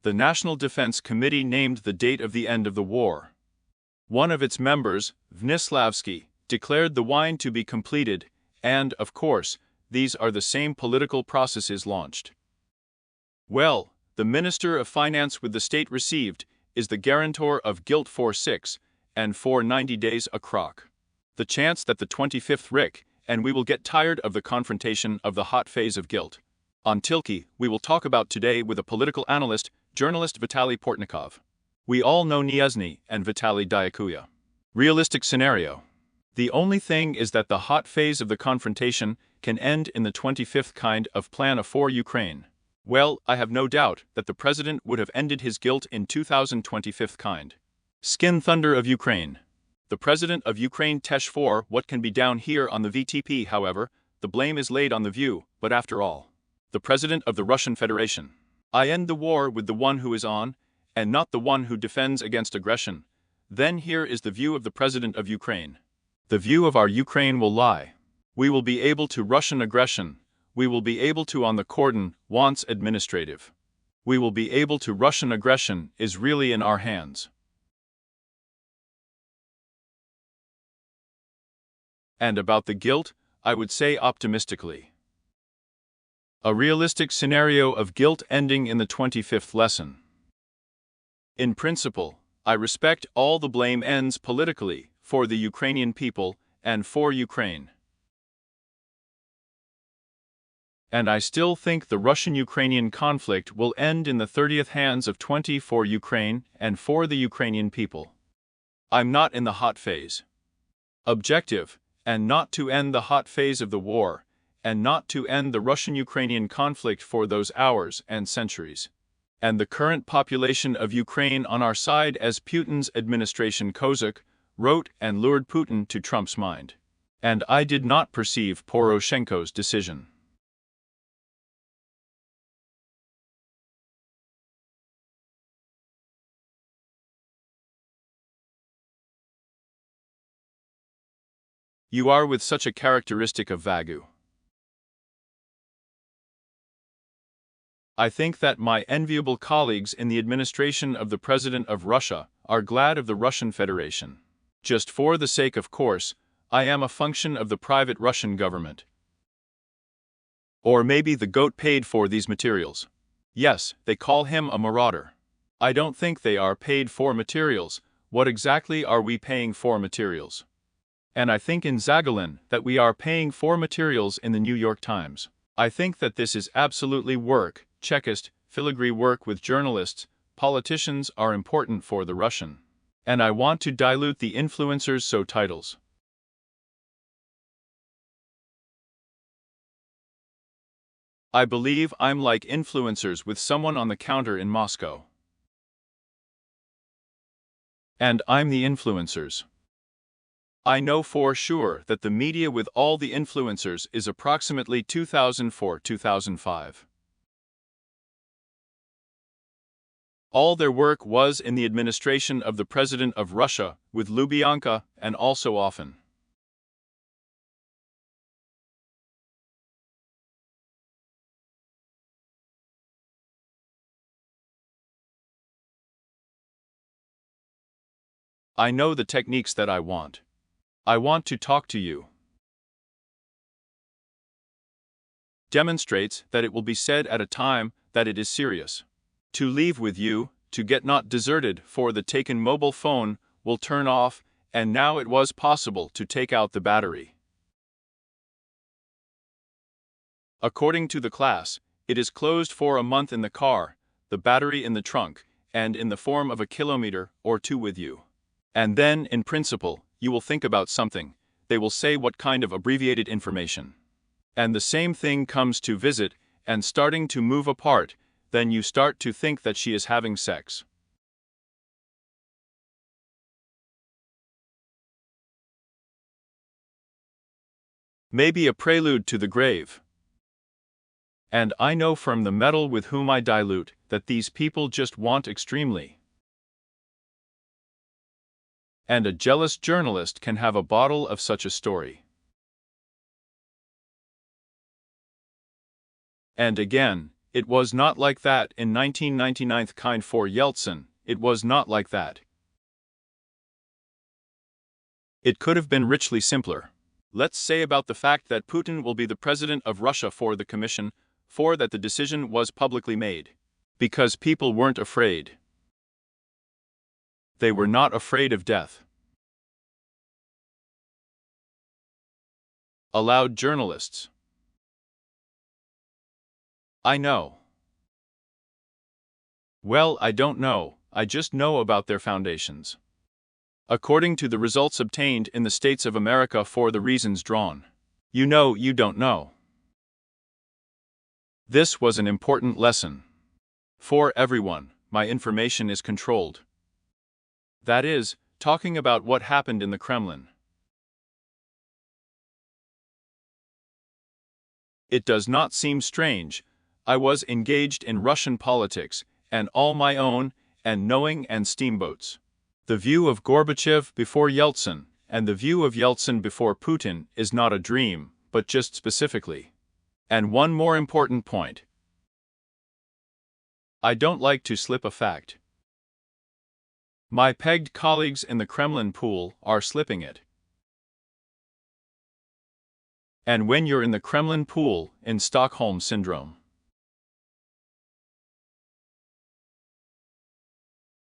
The National Defense Committee named the date of the end of the war. One of its members, Vnislavsky, declared the wine to be completed, and, of course, these are the same political processes launched. Well, the Minister of Finance with the state received is the guarantor of guilt for 6 and for 90 days a crock. The chance that the 25th Rick, and we will get tired of the confrontation of the hot phase of guilt. On Tilky, we will talk about today with a political analyst, journalist Vitaly Portnikov. We all know Niezhny and Vitaly Dyakuya. Realistic scenario. The only thing is that the hot phase of the confrontation can end in the 25th kind of plan for Ukraine. Well, I have no doubt that the president would have ended his guilt in 2025 kind. Skin thunder of Ukraine. The president of Ukraine tesh for what can be down here on the VTP, however, the blame is laid on the view, but after all. The president of the Russian Federation. I end the war with the one who is on, and not the one who defends against aggression. Then here is the view of the president of Ukraine. The view of our Ukraine will lie. We will be able to Russian aggression. We will be able to on the cordon, wants administrative. We will be able to Russian aggression is really in our hands. And about the guilt, I would say optimistically. A realistic scenario of guilt ending in the 25th lesson. In principle, I respect all the blame ends politically for the Ukrainian people and for Ukraine. And I still think the Russian-Ukrainian conflict will end in the 30th hands of 20 for Ukraine and for the Ukrainian people. I'm not in the hot phase. Objective, and not to end the hot phase of the war, and not to end the Russian-Ukrainian conflict for those hours and centuries. And the current population of Ukraine on our side as Putin's administration Kozak wrote and lured Putin to Trump's mind. And I did not perceive Poroshenko's decision. You are with such a characteristic of Vagu. I think that my enviable colleagues in the administration of the President of Russia are glad of the Russian Federation. Just for the sake of course, I am a function of the private Russian government. Or maybe the goat paid for these materials. Yes, they call him a marauder. I don't think they are paid for materials. What exactly are we paying for materials? And I think in Zagolin that we are paying for materials in the New York Times. I think that this is absolutely work, Chekist, filigree work with journalists, politicians are important for the Russian. And I want to dilute the influencers so titles. I believe I'm like influencers with someone on the counter in Moscow. And I'm the influencers. I know for sure that the media with all the influencers is approximately 2004-2005. All their work was in the administration of the President of Russia, with Lubyanka, and also often. I know the techniques that I want. I want to talk to you. Demonstrates that it will be said at a time that it is serious. To leave with you, to get not deserted for the taken mobile phone will turn off, and now it was possible to take out the battery. According to the class, it is closed for a month in the car, the battery in the trunk, and in the form of a kilometer or two with you. And then, in principle, you will think about something, they will say what kind of abbreviated information. And the same thing comes to visit, and starting to move apart, then you start to think that she is having sex. Maybe a prelude to the grave. And I know from the metal with whom I dilute that these people just want extremely. And a jealous journalist can have a bottle of such a story. And again, It was not like that in 1999 kind for Yeltsin, it was not like that. It could have been richly simpler. Let's say about the fact that Putin will be the president of Russia for the commission, for that the decision was publicly made. Because people weren't afraid. They were not afraid of death. Allowed journalists. I know. Well, I don't know, I just know about their foundations. According to the results obtained in the States of America for the reasons drawn. You know you don't know. This was an important lesson. For everyone, my information is controlled. That is, talking about what happened in the Kremlin. It does not seem strange. I was engaged in Russian politics, and all my own, and knowing and steamboats. The view of Gorbachev before Yeltsin, and the view of Yeltsin before Putin is not a dream, but just specifically. And one more important point. I don't like to slip a fact. My pegged colleagues in the Kremlin pool are slipping it. And when you're in the Kremlin pool, in Stockholm Syndrome,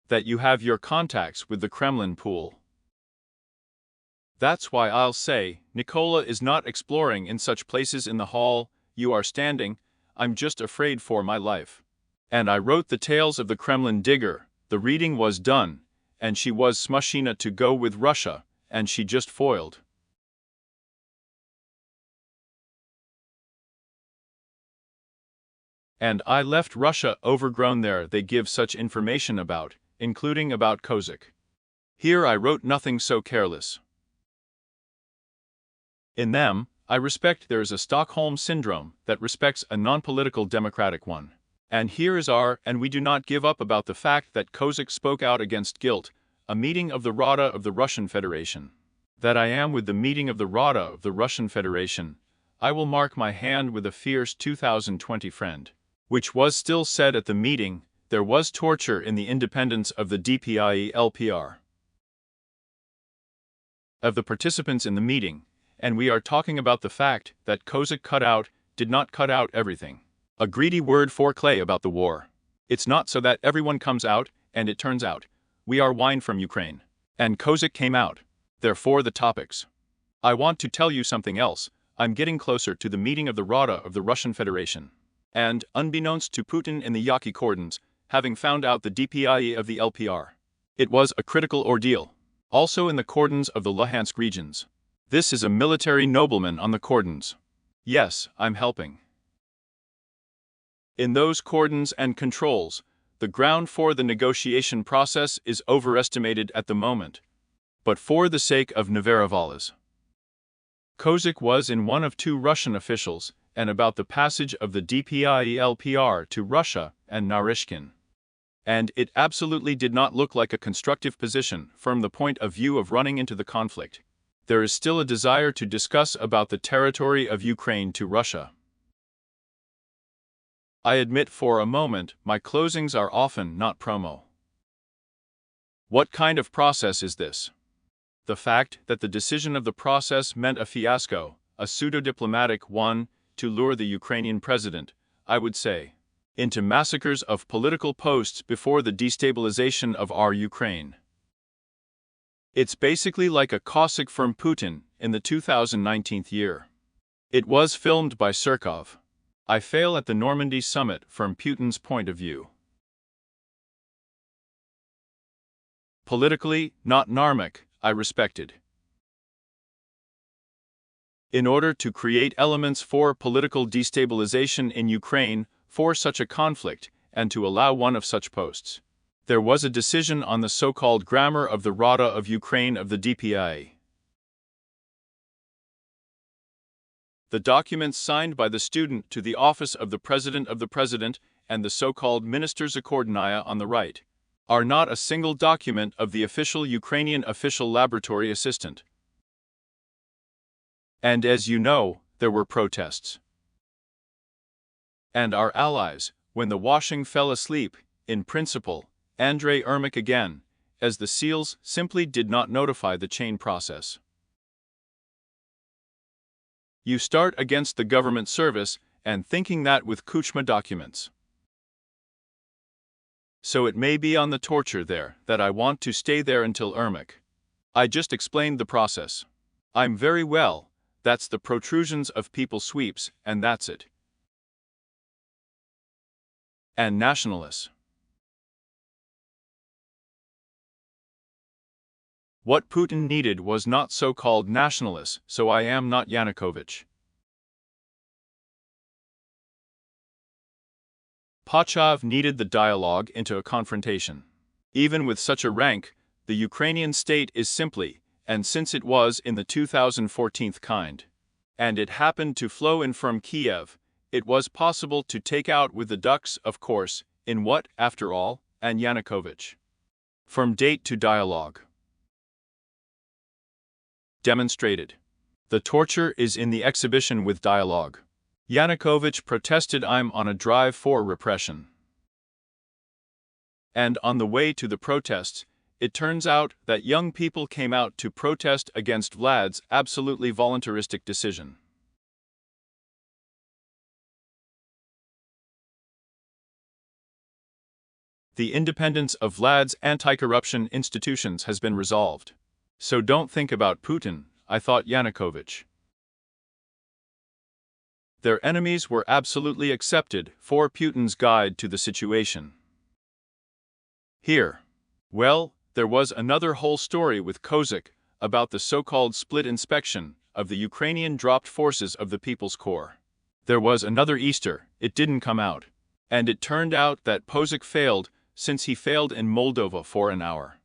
that you have your contacts with the Kremlin pool. That's why I'll say, Nicola is not exploring in such places in the hall, you are standing, I'm just afraid for my life. And I wrote the tales of the Kremlin digger, the reading was done, and she was Smushina to go with Russia, and she just foiled. And I left Russia overgrown there they give such information about, including about Kozak. Here I wrote nothing so careless. In them, I respect there is a Stockholm Syndrome that respects a non-political democratic one. And here is our, and we do not give up about the fact that Kozak spoke out against guilt, a meeting of the Rada of the Russian Federation. That I am with the meeting of the Rada of the Russian Federation, I will mark my hand with a fierce 2020 friend. Which was still said at the meeting, there was torture in the independence of the DPIE-LPR. Of the participants in the meeting, and we are talking about the fact that Kozak did not cut out everything. A greedy word for clay about the war. It's not so that everyone comes out, and it turns out, we are wine from Ukraine. And Kozak came out. Therefore the topics. I want to tell you something else, I'm getting closer to the meeting of the Rada of the Russian Federation. And, unbeknownst to Putin in the Yaki cordons, having found out the DPIE of the LPR. It was a critical ordeal. Also in the cordons of the Luhansk regions. This is a military nobleman on the cordons. Yes, I'm helping. In those cordons and controls, the ground for the negotiation process is overestimated at the moment. But for the sake of Neverovalas. Kozak was in one of two Russian officials, and about the passage of the DPIE-LPR to Russia and Narishkin. And it absolutely did not look like a constructive position from the point of view of running into the conflict. There is still a desire to discuss about the territory of Ukraine to Russia. I admit for a moment my closings are often not promo. What kind of process is this? The fact that the decision of the process meant a fiasco, a pseudo-diplomatic one, to lure the Ukrainian president, I would say, into massacres of political posts before the destabilization of our Ukraine. It's basically like a Cossack from Putin in the 2019 year. It was filmed by Surkov. I fail at the Normandy summit from Putin's point of view. Politically, not Narmak, I respected. In order to create elements for political destabilization in Ukraine for such a conflict, and to allow one of such posts. There was a decision on the so-called grammar of the Rada of Ukraine of the DPIA. The documents signed by the student to the office of the President and the so-called Ministers Accordania on the right, are not a single document of the official Ukrainian official laboratory assistant. And as you know, there were protests. And our allies, When the washing fell asleep, in principle, Andrei Ermak again, as the SEALs simply did not notify the chain process. You start against the government service and thinking that with Kuchma documents. So it may be on the torture there that I want to stay there until Ermak. I just explained the process. I'm very well, that's the protrusions of people sweeps, and that's it. And nationalists. What Putin needed was not so-called nationalists, so I am not Yanukovych. Pachav needed the dialogue into a confrontation. Even with such a rank, the Ukrainian state is simply, and since it was in the 2014 kind, and it happened to flow in from Kiev, it was possible to take out with the ducks, of course, in what, after all, and Yanukovych. From date to dialogue. Demonstrated. The torture is in the exhibition with dialogue. Yanukovych protested I'm on a drive for repression. And on the way to the protests, it turns out that young people came out to protest against Vlad's absolutely voluntaristic decision. The independence of Vlad's anti-corruption institutions has been resolved. So don't think about Putin, I thought Yanukovych. Their enemies were absolutely accepted for Putin's guide to the situation. Here. Well, there was another whole story with Kozak about the so-called split inspection of the Ukrainian dropped forces of the People's Corps. There was another Easter, it didn't come out. And it turned out that Kozak failed since he failed in Moldova for an hour.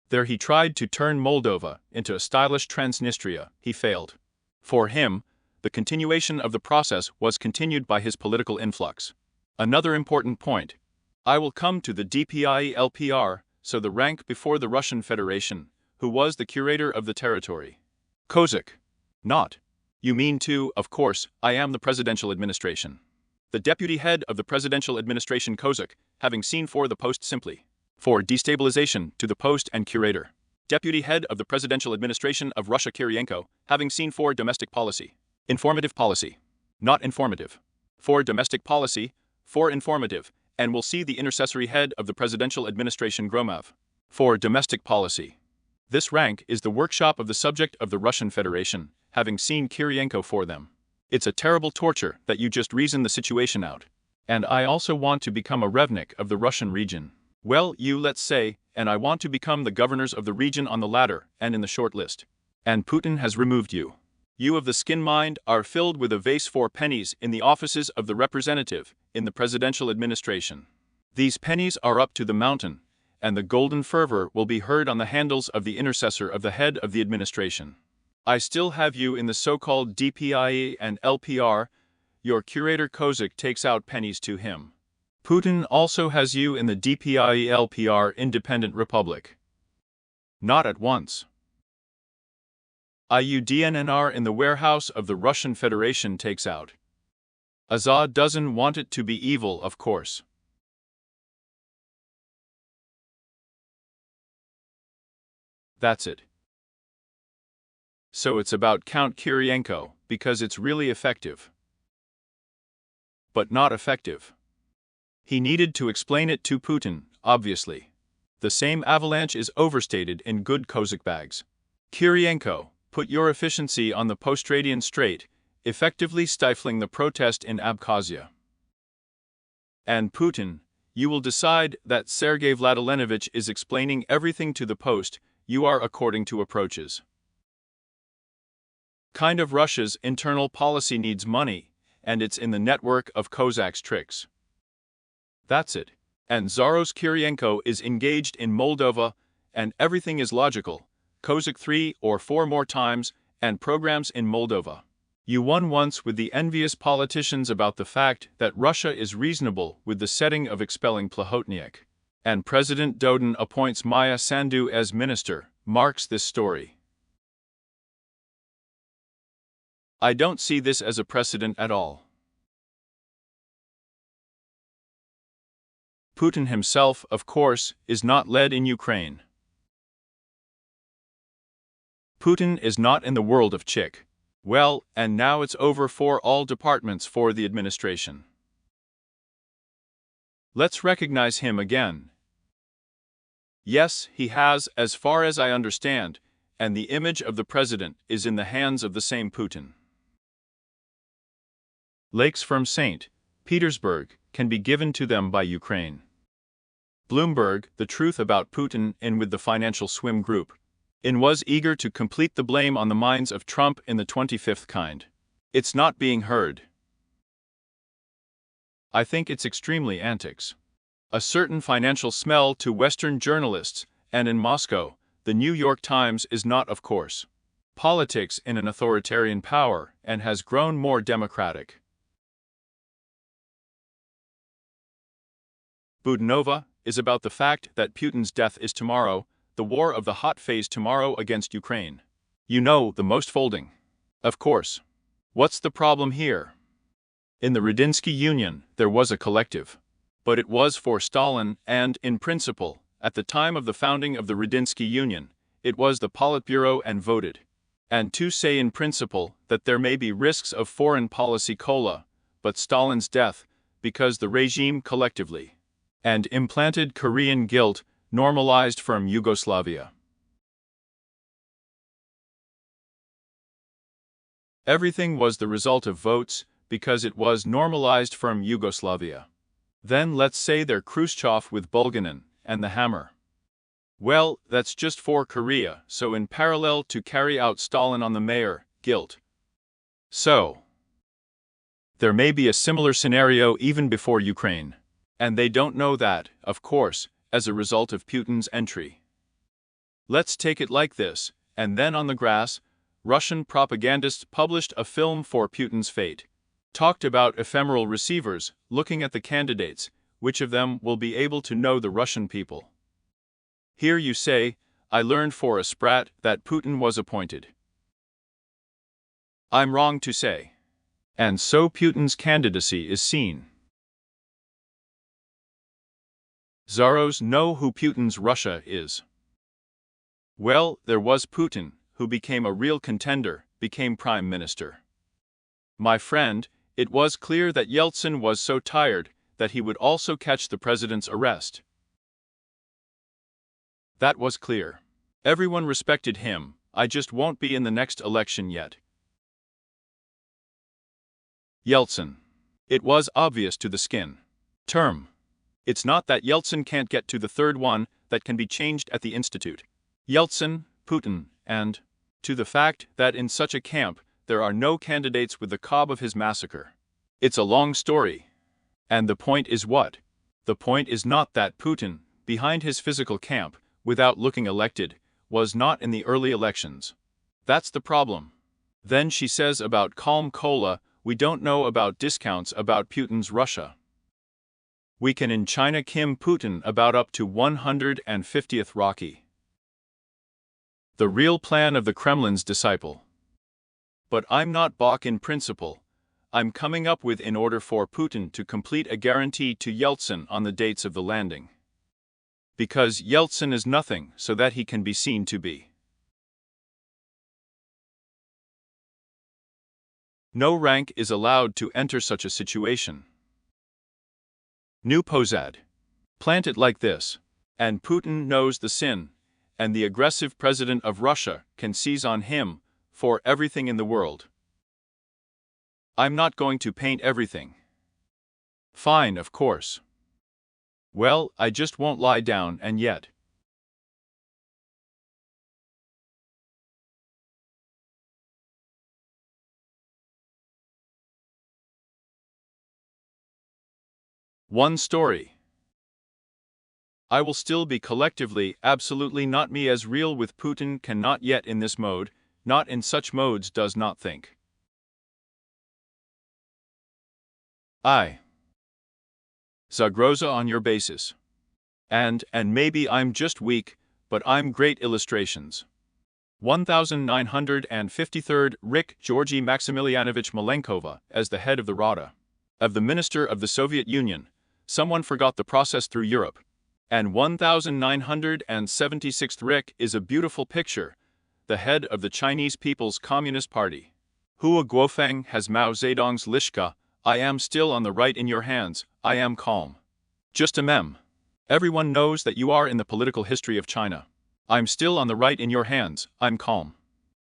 There he tried to turn Moldova into a stylish Transnistria, he failed. For him, the continuation of the process was continued by his political influx. Another important point. I will come to the DPIE-LPR, so the rank before the Russian Federation, who was the curator of the territory. Kozak. Not. You mean to, of course, I am the presidential administration. The deputy head of the presidential administration Kozak, having seen for the post simply. For destabilization to the post and curator. Deputy head of the presidential administration of Russia Kirienko, having seen for domestic policy. Informative policy. Not informative. For domestic policy, for informative, and will see the intercessory head of the presidential administration Gromov. For domestic policy. This rank is the workshop of the subject of the Russian Federation, having seen Kirienko for them. It's a terrible torture that you just reason the situation out. And I also want to become a Revnik of the Russian region. Well, you let's say, and I want to become the governors of the region on the ladder and in the short list. And Putin has removed you. You of the skin mind are filled with a vase for pennies in the offices of the representative, in the presidential administration. These pennies are up to the mountain, and the golden fervor will be heard on the handles of the intercessor of the head of the administration. I still have you in the so-called DPIE and LPR, your curator Kozak takes out pennies to him. Putin also has you in the DPIE-LPR Independent Republic. Not at once. IUDNNR in the warehouse of the Russian Federation takes out. Azad doesn't want it to be evil, of course. That's it. So it's about Count Kirienko, because it's really effective. But not effective. He needed to explain it to Putin, obviously. The same avalanche is overstated in good Kozak bags. Kirienko, put your efficiency on the post-Radian straight, effectively stifling the protest in Abkhazia. And Putin, you will decide that Sergei Vladimirovich is explaining everything to the post, you are according to approaches. Kind of Russia's internal policy needs money, and it's in the network of Kozak's tricks. That's it. And Zaros Kirienko is engaged in Moldova, and everything is logical. Kozak 3 or 4 more times, and programs in Moldova. You won once with the envious politicians about the fact that Russia is reasonable with the setting of expelling Plahotniak. And President Dodon appoints Maya Sandu as minister, marks this story. I don't see this as a precedent at all. Putin himself, of course, is not led in Ukraine. Putin is not in the world of chick. Well, and now it's over for all departments for the administration. Let's recognize him again. Yes, he has, as far as I understand, and the image of the president is in the hands of the same Putin. Lakes from St. Petersburg can be given to them by Ukraine. Bloomberg, the truth about Putin in with the financial swim group, was eager to complete the blame on the minds of Trump in the 25th kind. It's not being heard. I think it's extremely antics. A certain financial smell to Western journalists, and in Moscow, the New York Times is not, of course, politics in an authoritarian power and has grown more democratic. Budanova is about the fact that Putin's death is tomorrow, the war of the hot phase tomorrow against Ukraine. You know, the most folding. Of course. What's the problem here? In the Rudinsky Union, there was a collective. But it was for Stalin and, in principle, at the time of the founding of the Rudinsky Union, it was the Politburo and voted. And to say in principle that there may be risks of foreign policy cola, but Stalin's death, because the regime collectively and implanted Korean guilt, normalized from Yugoslavia. Everything was the result of votes, because it was normalized from Yugoslavia. Then let's say they're Khrushchev with Bulganin and the hammer. Well, that's just for Korea, so in parallel to carry out Stalin on the mayor, guilt. So, there may be a similar scenario even before Ukraine. And they don't know that, of course, as a result of Putin's entry. Let's take it like this, and then on the grass, Russian propagandists published a film for Putin's fate. Talked about ephemeral receivers, looking at the candidates, which of them will be able to know the Russian people. Here you say, I learned for a sprat that Putin was appointed. I'm wrong to say. And so Putin's candidacy is seen. Zaros know who Putin's Russia is. Well, there was Putin, who became a real contender, became prime minister. My friend, it was clear that Yeltsin was so tired that he would also catch the president's arrest. That was clear. Everyone respected him. I just won't be in the next election yet. Yeltsin. It was obvious to the skin. Term. It's not that Yeltsin can't get to the third one that can be changed at the Institute. Yeltsin, Putin, and to the fact that in such a camp there are no candidates with the cob of his massacre. It's a long story. And the point is what? The point is not that Putin, behind his physical camp, without looking elected, was not in the early elections. That's the problem. Then she says about calm cola, we don't know about discounts about Putin's Russia. We can in China Kim Putin about up to 150th Rocky. The real plan of the Kremlin's disciple. But I'm not balk in principle. I'm coming up with in order for Putin to complete a guarantee to Yeltsin on the dates of the landing. Because Yeltsin is nothing so that he can be seen to be. No rank is allowed to enter such a situation. New Posad. Plant it like this. And Putin knows the sin, and the aggressive president of Russia can seize on him for everything in the world. I'm not going to paint everything. Fine, of course. Well, I just won't lie down and yet. One story. I will still be collectively, absolutely not me as real with Putin cannot yet in this mode, not in such modes does not think. I. Zagroza on your basis. And maybe I'm just weak, but I'm great illustrations. 1953rd Rick Georgy Maximilianovich Malenkova as the head of the Rada of the Minister of the Soviet Union, Someone forgot the process through Europe. And 1976th Rick is a beautiful picture, the head of the Chinese People's Communist Party. Hua Guofeng has Mao Zedong's Lishka, I am still on the right in your hands, I am calm. Just a mem. Everyone knows that you are in the political history of China. I'm still on the right in your hands, I'm calm.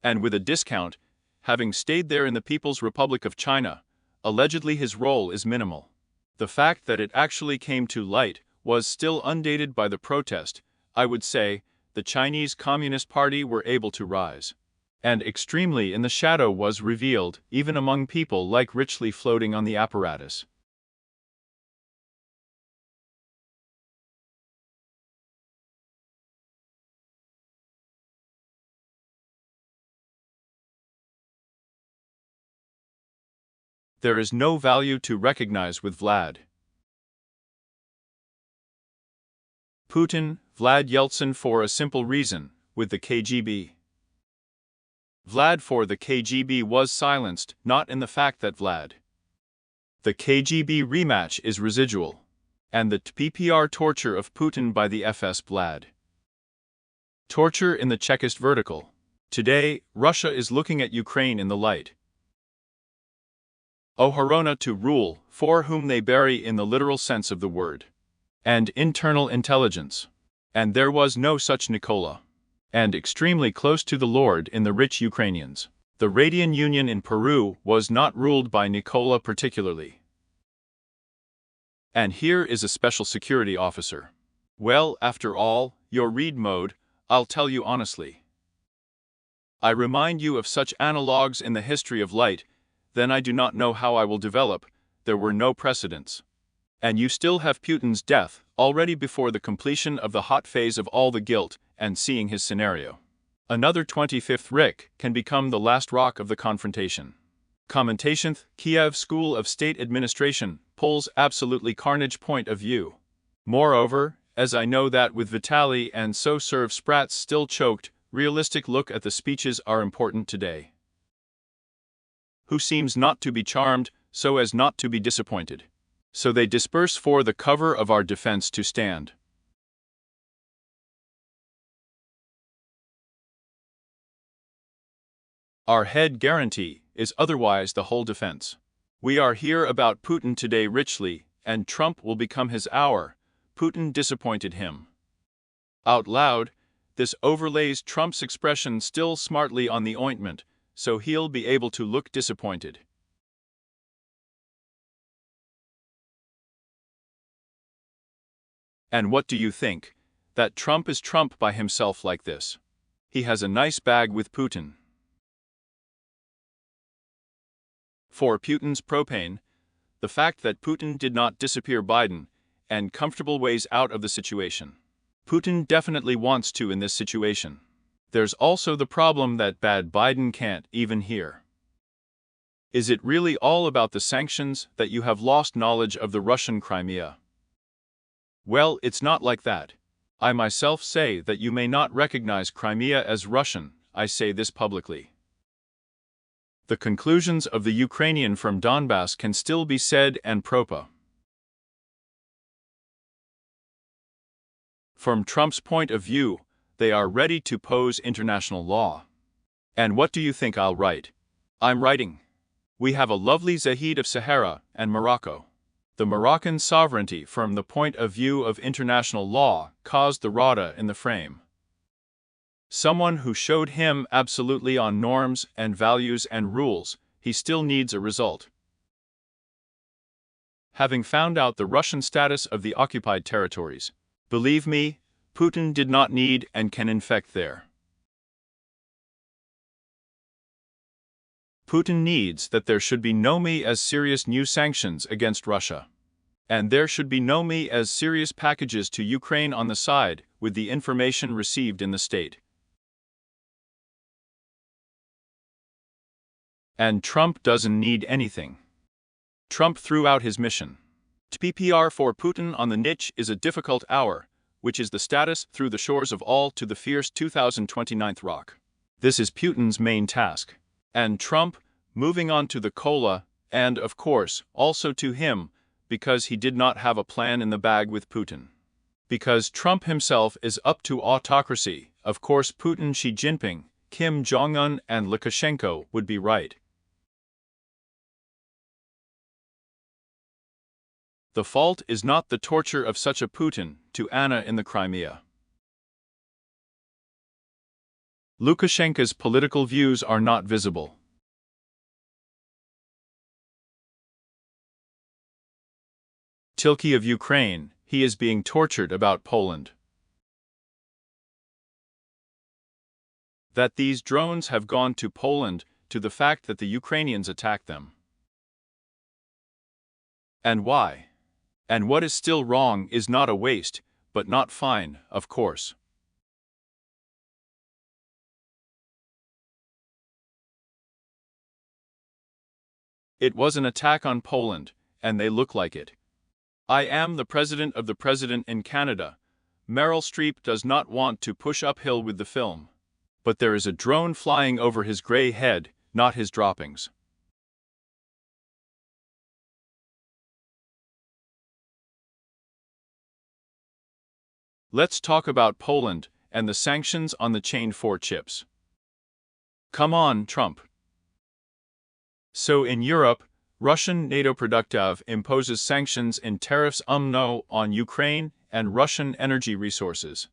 And with a discount, having stayed there in the People's Republic of China, allegedly his role is minimal. The fact that it actually came to light was still undated by the protest. I would say the Chinese Communist Party were able to rise. And extremely in the shadow was revealed, even among people like richly floating on the apparatus. There is no value to recognize with Vlad Putin, Vlad Yeltsin for a simple reason, with the KGB. Vlad for the KGB was silenced, not in the fact that Vlad. The KGB rematch is residual. And the PPR torture of Putin by the FS Vlad. Torture in the Chekist vertical. Today, Russia is looking at Ukraine in the light. Ohrona to rule, for whom they bury in the literal sense of the word. And internal intelligence. And there was no such Nikola. And extremely close to the Lord in the rich Ukrainians. The Radian Union in Peru was not ruled by Nikola particularly. And here is a special security officer. Well, after all, your read mode, I'll tell you honestly. I remind you of such analogues in the history of light, then I do not know how I will develop, there were no precedents. And you still have Putin's death, already before the completion of the hot phase of all the guilt, and seeing his scenario. Another 25th Rick can become the last rock of the confrontation. Commentation: Kiev School of State Administration pulls absolutely carnage point of view. Moreover, as I know that with Vitaly and so serve Sprats still choked, realistic look at the speeches are important today. Who seems not to be charmed, so as not to be disappointed. So they disperse for the cover of our defense to stand. Our head guarantee is otherwise the whole defense. We are here about Putin today richly, and Trump will become his hour. Putin disappointed him. Out loud, this overlays Trump's expression still smartly on the ointment, so he'll be able to look disappointed. And what do you think? That Trump is Trump by himself like this. He has a nice bag with Putin. For Putin's propane, the fact that Putin did not disappear Biden, and comfortable ways out of the situation. Putin definitely wants to in this situation. There's also the problem that bad Biden can't even hear. Is it really all about the sanctions that you have lost knowledge of the Russian Crimea? Well, it's not like that. I myself say that you may not recognize Crimea as Russian, I say this publicly. The conclusions of the Ukrainian from Donbass can still be said and propa. From Trump's point of view, they are ready to pose international law. And what do you think I'll write? I'm writing. We have a lovely Zahid of Sahara and Morocco. The Moroccan sovereignty from the point of view of international law caused the rada in the frame. Someone who showed him absolutely on norms and values and rules, he still needs a result. Having found out the Russian status of the occupied territories, believe me, Putin did not need and can infect there. Putin needs that there should be no me as serious new sanctions against Russia. And there should be no me as serious packages to Ukraine on the side with the information received in the state. And Trump doesn't need anything. Trump threw out his mission. PPR for Putin on the niche is a difficult hour, which is the status through the shores of all to the fierce 2029th rock. This is Putin's main task. And Trump, moving on to the Kola, and of course, also to him, because he did not have a plan in the bag with Putin. Because Trump himself is up to autocracy, of course Putin, Xi Jinping, Kim Jong-un and Lukashenko would be right. The fault is not the torture of such a Putin to Anna in the Crimea. Lukashenko's political views are not visible. Tilky of Ukraine, he is being tortured about Poland. That these drones have gone to Poland, to the fact that the Ukrainians attacked them. And why? And what is still wrong is not a waste, but not fine, of course. It was an attack on Poland, and they look like it. I am the president of the president in Canada. Meryl Streep does not want to push uphill with the film. But there is a drone flying over his gray head, not his droppings. Let's talk about Poland and the sanctions on the Chain 4 chips. Come on, Trump. So in Europe, Russian NATO Productive imposes sanctions and tariffs on Ukraine and Russian energy resources.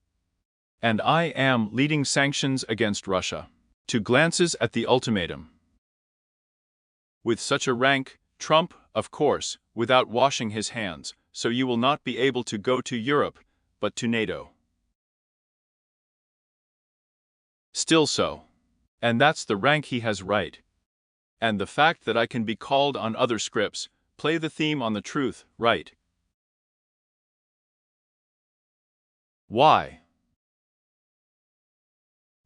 And I am leading sanctions against Russia. 2 glances at the ultimatum. With such a rank, Trump, of course, without washing his hands, so you will not be able to go to Europe, but to NATO. Still so. And that's the rank he has, right? And the fact that I can be called on other scripts, play the theme on the truth, right? Why?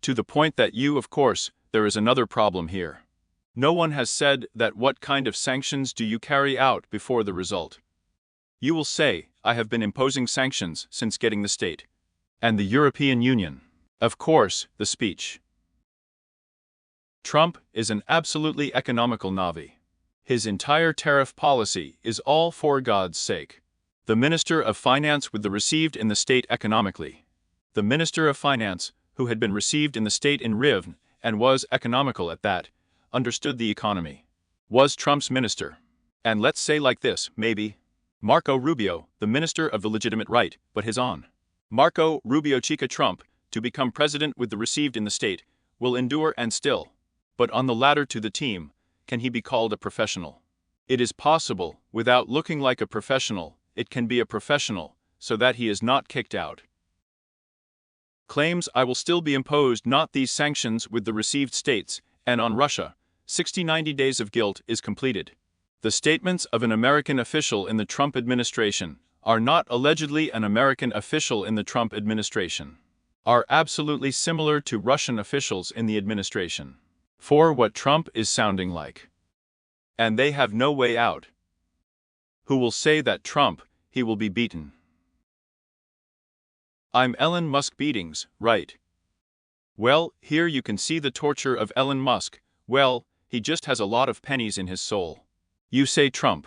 To the point that of course, there is another problem here. No one has said that what kind of sanctions do you carry out before the result. You will say, I have been imposing sanctions since getting the state. And the European Union. Of course, the speech. Trump is an absolutely economical Navi. His entire tariff policy is all for God's sake. The Minister of Finance with the received in the state economically. The Minister of Finance, who had been received in the state in hryvnia, and was economical at that, understood the economy. Was Trump's minister. And let's say like this, maybe. Marco Rubio, the minister of the legitimate right, but his own. Marco Rubio Chica Trump, to become president with the received in the state, will endure and still. But on the ladder to the team, can he be called a professional? It is possible, without looking like a professional, it can be a professional, so that he is not kicked out. Claims I will still be imposed not these sanctions with the received states, and on Russia, 60-90 days of guilt is completed. The statements of an American official in the Trump administration are not allegedly an American official in the Trump administration, are absolutely similar to Russian officials in the administration. For what Trump is sounding like. And they have no way out. Who will say that Trump, he will be beaten? I'm Elon Musk beatings, right? Well, here you can see the torture of Elon Musk. Well, he just has a lot of pennies in his soul. You say Trump.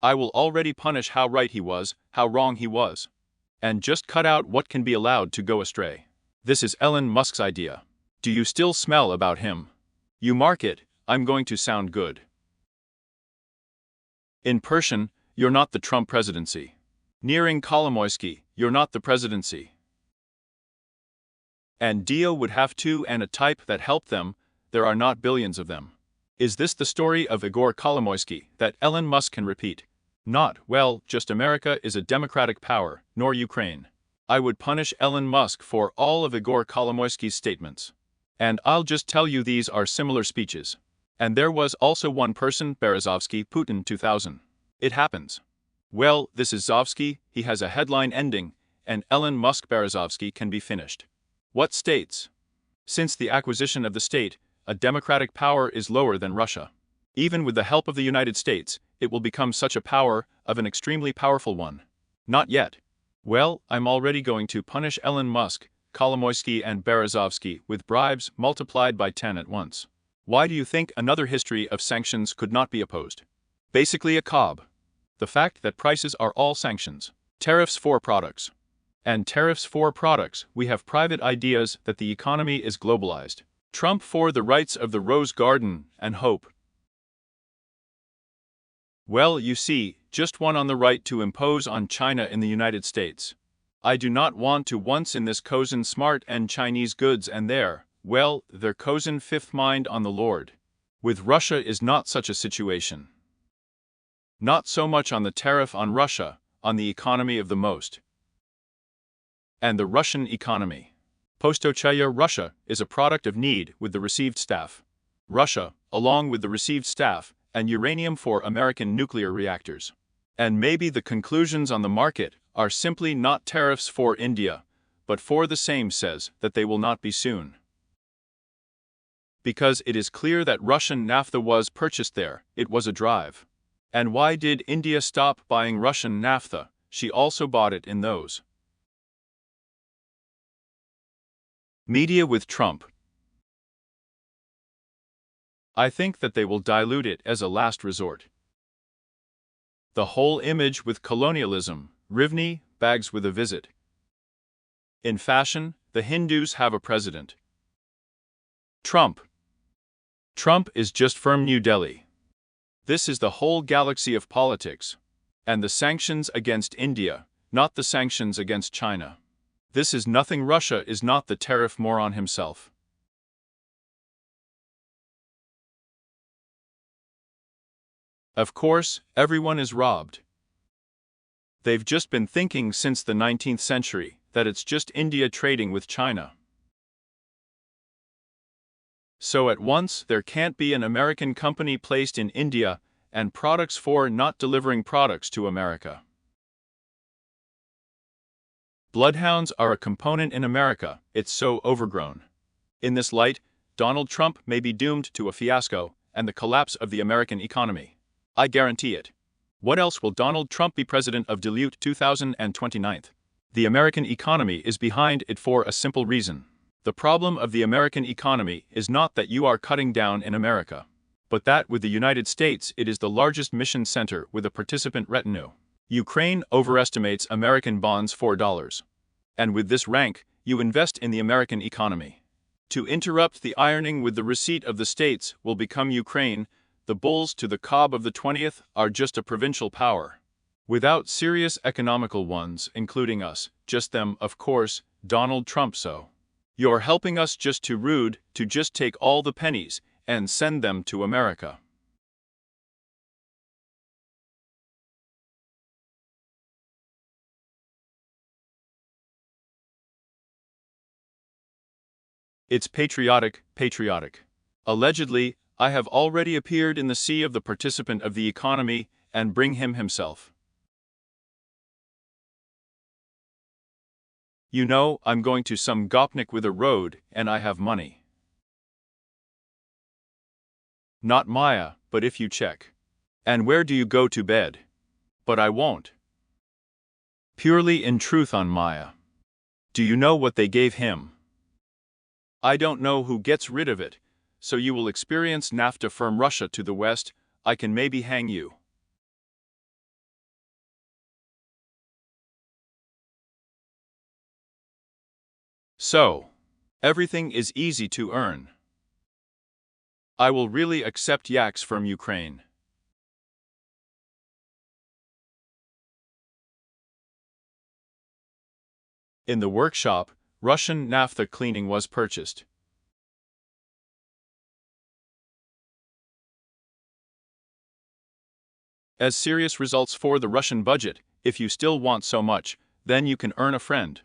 I will already punish how right he was, how wrong he was. And just cut out what can be allowed to go astray. This is Elon Musk's idea. Do you still smell about him? You mark it, I'm going to sound good. In Persian, you're not the Trump presidency. Nearing Kolomoisky, you're not the presidency. And Dio would have to and a type that helped them, there are not billions of them. Is this the story of Igor Kolomoisky that Elon Musk can repeat? Not, well, just America is a democratic power, nor Ukraine. I would punish Elon Musk for all of Igor Kolomoisky's statements. And I'll just tell you these are similar speeches. And there was also one person, Berezovsky, Putin 2000. It happens. Well, this is Zovsky, he has a headline ending, and Elon Musk Berezovsky can be finished. What states? Since the acquisition of the state, a democratic power is lower than Russia. Even with the help of the United States, it will become such a power, of an extremely powerful one. Not yet. Well, I'm already going to punish Elon Musk, Kolomoisky and Berezovsky with bribes multiplied by 10 at once. Why do you think another history of sanctions could not be opposed? Basically a cob. The fact that prices are all sanctions. Tariffs for products. And tariffs for products, we have private ideas that the economy is globalized. Trump for the rights of the Rose Garden and hope. Well, you see, just one on the right to impose on China in the United States. I do not want to once in this cozen smart and Chinese goods and there, well, their cozen fifth mind on the Lord. With Russia is not such a situation. Not so much on the tariff on Russia, on the economy of the most. And the Russian economy. Postochaya Russia is a product of need with the received staff. Russia, along with the received staff, and uranium for American nuclear reactors. And maybe the conclusions on the market are simply not tariffs for India, but for the same says that they will not be soon. Because it is clear that Russian naphtha was purchased there, it was a drive. And why did India stop buying Russian naphtha? She also bought it in those. Media with Trump. I think that they will dilute it as a last resort. The whole image with colonialism, Rivni, bags with a visit. In fashion, the Hindus have a president. Trump. Trump is just firm New Delhi. This is the whole galaxy of politics. And the sanctions against India, not the sanctions against China. This is nothing. Russia is not the tariff moron himself. Of course, everyone is robbed. They've just been thinking since the 19th century that it's just India trading with China. So at once there can't be an American company placed in India and products for not delivering products to America. Bloodhounds are a component in America, it's so overgrown. In this light, Donald Trump may be doomed to a fiasco and the collapse of the American economy. I guarantee it. What else will Donald Trump be president of dilute 2029? The American economy is behind it for a simple reason. The problem of the American economy is not that you are cutting down in America, but that with the United States it is the largest mission center with a participant retinue. Ukraine overestimates American bonds $4. And with this rank, you invest in the American economy. To interrupt the ironing with the receipt of the states will become Ukraine. The bulls to the cob of the 20th are just a provincial power. Without serious economical ones, including us, just them, of course, Donald Trump. So you're helping us just too rude to just take all the pennies and send them to America. It's patriotic. Allegedly, I have already appeared in the sea of the participant of the economy and bring him himself. You know, I'm going to some gopnik with a road and I have money. Not Maya, but if you check. And where do you go to bed? But I won't. Purely in truth on Maya. Do you know what they gave him? I don't know who gets rid of it. So you will experience NAFTA from Russia to the west. I can maybe hang you. So, everything is easy to earn. I will really accept yaks from Ukraine. In the workshop, Russian naphtha cleaning was purchased. As serious results for the Russian budget. If you still want so much, then you can earn a friend.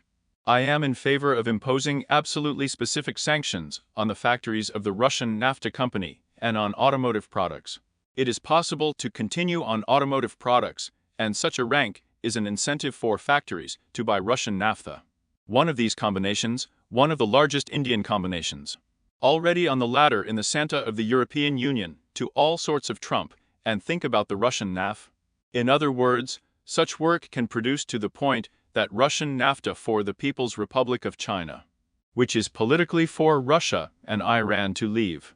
I am in favor of imposing absolutely specific sanctions on the factories of the Russian naphtha company and on automotive products. It is possible to continue on automotive products, and such a rank is an incentive for factories to buy Russian naphtha. One of these combinations, one of the largest Indian combinations. Already on the ladder in the Santa of the European Union, to all sorts of Trump, and think about the Russian NAF. In other words, such work can produce to the point that Russian NAFTA for the People's Republic of China, which is politically for Russia and Iran to leave.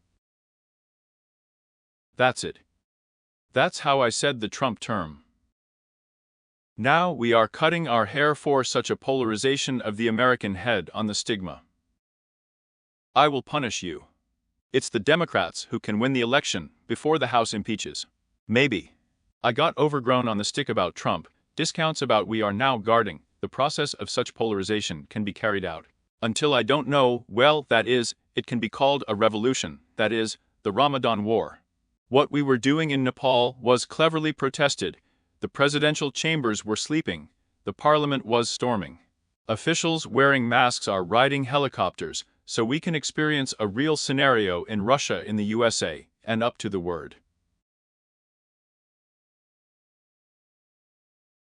That's it. That's how I said the Trump term. Now we are cutting our hair for such a polarization of the American head on the stigma. I will punish you. It's the Democrats who can win the election before the House impeaches. Maybe. I got overgrown on the stick about Trump, discounts about we are now guarding, the process of such polarization can be carried out. Until I don't know, well, that is, it can be called a revolution, that is, the Ramadan War. What we were doing in Nepal was cleverly protested, the presidential chambers were sleeping, the parliament was storming. Officials wearing masks are riding helicopters, so we can experience a real scenario in Russia, in the USA, and up to the word.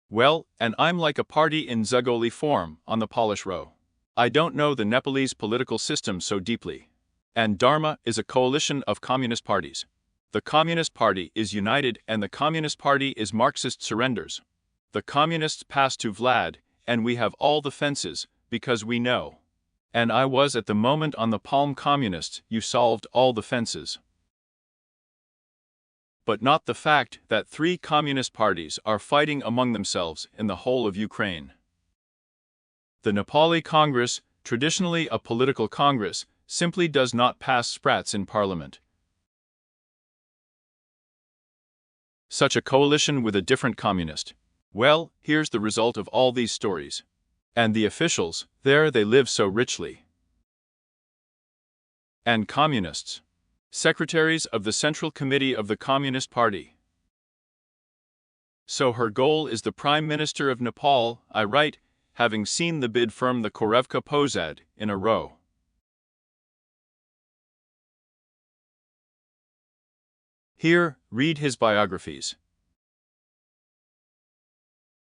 Well, and I'm like a party in Zagoli form, on the Polish row. I don't know the Nepalese political system so deeply. And Dharma is a coalition of communist parties. The Communist Party is united and the Communist Party is Marxist surrenders. The communists pass to Vlad, and we have all the fences, because we know. And I was at the moment on the Palm Communists, you solved all the fences. But not the fact that 3 communist parties are fighting among themselves in the whole of Ukraine. The Nepali Congress, traditionally a political congress, simply does not pass sprats in parliament. Such a coalition with a different communist. Well, here's the result of all these stories. And the officials, there they live so richly. And communists. Secretaries of the Central Committee of the Communist Party. So her goal is the Prime Minister of Nepal, I write, having seen the bid firm the Korevka Posad, in a row. Here, read his biographies.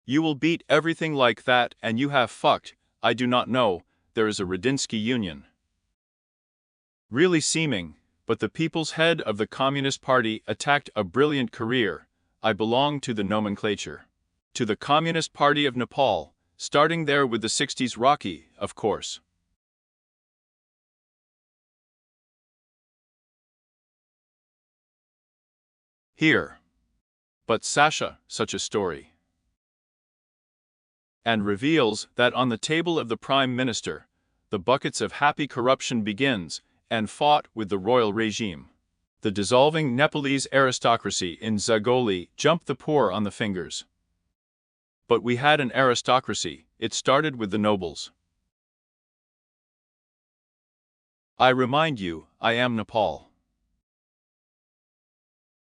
You will beat everything like that and you have fucked, I do not know, there is a Radinsky Union. Really seeming, but the people's head of the Communist Party attacked a brilliant career, I belong to the nomenclature. To the Communist Party of Nepal, starting there with the 60s Rocky, of course. Here. But Sasha, such a story. And reveals that on the table of the Prime Minister, the buckets of happy corruption begins, and fought with the royal regime. The dissolving Nepalese aristocracy in Zagoli jumped the poor on the fingers. But we had an aristocracy, it started with the nobles. I remind you, I am Nepal.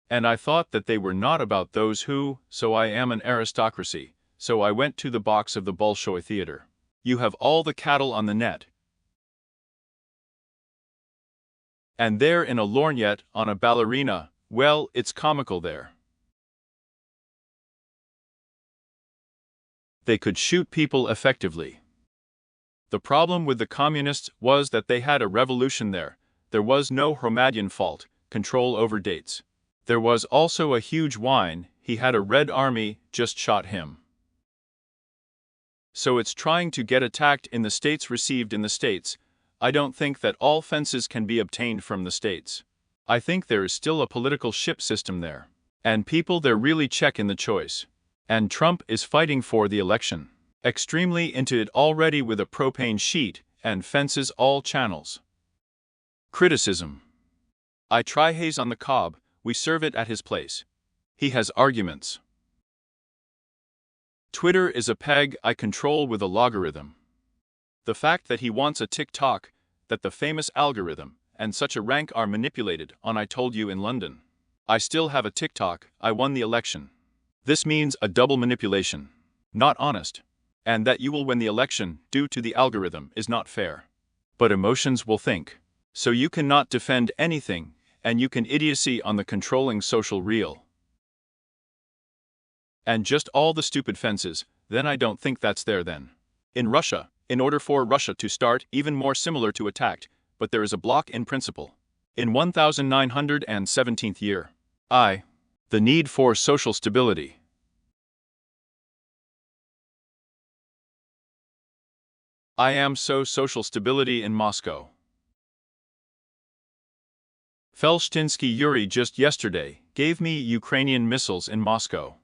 And I thought that they were not about those who, so I am an aristocracy, so I went to the box of the Bolshoi Theater. You have all the cattle on the net. And there in a lorgnette, on a ballerina, well, it's comical there. They could shoot people effectively. The problem with the communists was that they had a revolution there. There was no Hromadian fault, control over dates. There was also a huge wine, he had a Red Army, just shot him. So it's trying to get attacked in the states, received in the states. I don't think that all fences can be obtained from the states. I think there is still a political ship system there. And people there really check in the choice. And Trump is fighting for the election. Extremely into it already with a propane sheet, and fences all channels. Criticism. I try haze on the cob, we serve it at his place. He has arguments. Twitter is a peg I control with a logarithm. The fact that he wants a TikTok, that the famous algorithm, and such a rank are manipulated on I told you in London. I still have a TikTok, I won the election. This means a double manipulation. Not honest. And that you will win the election due to the algorithm is not fair. But emotions will think. So you cannot defend anything, and you can idiocy on the controlling social reel. And just all the stupid fences, then I don't think that's there then. In Russia, in order for Russia to start even more similar to attacked, but there is a block in principle. In 1917th year. The need for social stability. I am so social stability in Moscow. Felshtinsky Yuri just yesterday gave me Ukrainian missiles in Moscow.